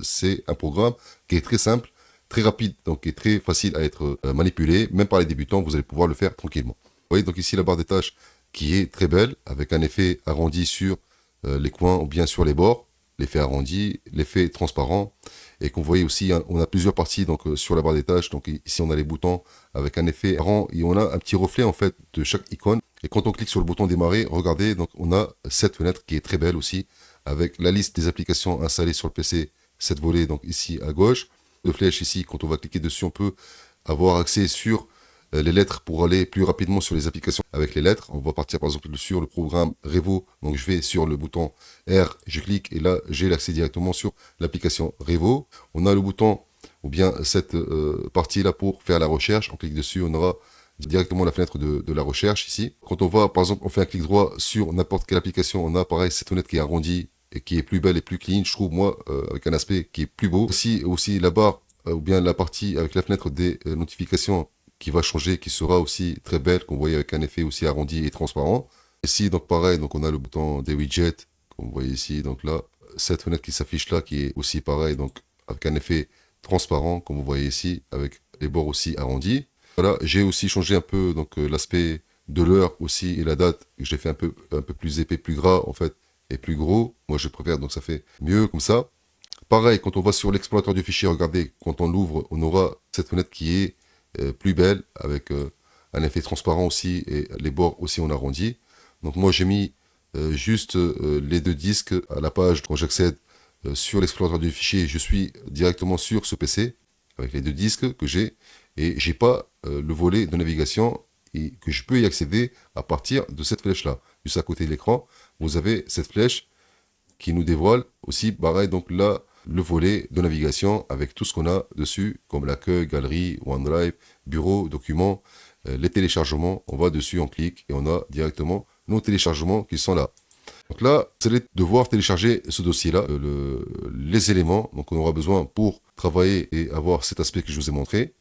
C'est un programme qui est très simple, très rapide, donc qui est très facile à être manipulé. Même par les débutants, vous allez pouvoir le faire tranquillement. Vous voyez donc ici la barre des tâches qui est très belle, avec un effet arrondi sur les coins ou bien sur les bords, l'effet arrondi, l'effet transparent. Et qu'on voyez aussi, hein, on a plusieurs parties donc sur la barre des tâches. Donc ici on a les boutons avec un effet rond et on a un petit reflet en fait de chaque icône. Et quand on clique sur le bouton démarrer, regardez, donc on a cette fenêtre qui est très belle aussi, avec la liste des applications installées sur le PC, cette volée donc ici à gauche. De flèche ici, quand on va cliquer dessus, on peut avoir accès sur les lettres pour aller plus rapidement sur les applications avec les lettres. On va partir par exemple sur le programme Revo. Donc je vais sur le bouton R, je clique et là j'ai l'accès directement sur l'application Revo. On a le bouton ou bien cette partie là pour faire la recherche. On clique dessus, on aura directement la fenêtre de la recherche ici. Quand on va par exemple, on fait un clic droit sur n'importe quelle application, on a pareil cette fenêtre qui est arrondie et qui est plus belle et plus clean, je trouve moi, avec un aspect qui est plus beau. Aussi la barre ou bien la partie avec la fenêtre des notifications qui va changer, qui sera aussi très belle, qu'on voit avec un effet aussi arrondi et transparent. Ici, donc pareil, donc on a le bouton des widgets, comme vous voyez ici, donc là, cette fenêtre qui s'affiche là, qui est aussi pareil, donc avec un effet transparent, comme vous voyez ici, avec les bords aussi arrondis. Voilà, j'ai aussi changé un peu donc l'aspect de l'heure aussi et la date, je l'ai fait un peu plus épais, plus gras en fait, et plus gros. Moi je préfère, donc ça fait mieux comme ça. Pareil, quand on va sur l'explorateur du fichier, regardez, quand on l'ouvre, on aura cette fenêtre qui est plus belle, avec un effet transparent aussi, et les bords aussi en arrondi. Donc moi j'ai mis juste les deux disques à la page quand j'accède sur l'explorateur du fichier. Je suis directement sur ce PC, avec les deux disques que j'ai, et j'ai pas le volet de navigation, et que je peux y accéder à partir de cette flèche-là. Juste à côté de l'écran, vous avez cette flèche qui nous dévoile aussi, pareil, donc là, le volet de navigation avec tout ce qu'on a dessus, comme l'accueil, galerie, OneDrive, bureau, documents, les téléchargements. On va dessus, on clique et on a directement nos téléchargements qui sont là. Donc là, vous allez devoir télécharger ce dossier-là, les éléments donc on aura besoin pour travailler et avoir cet aspect que je vous ai montré.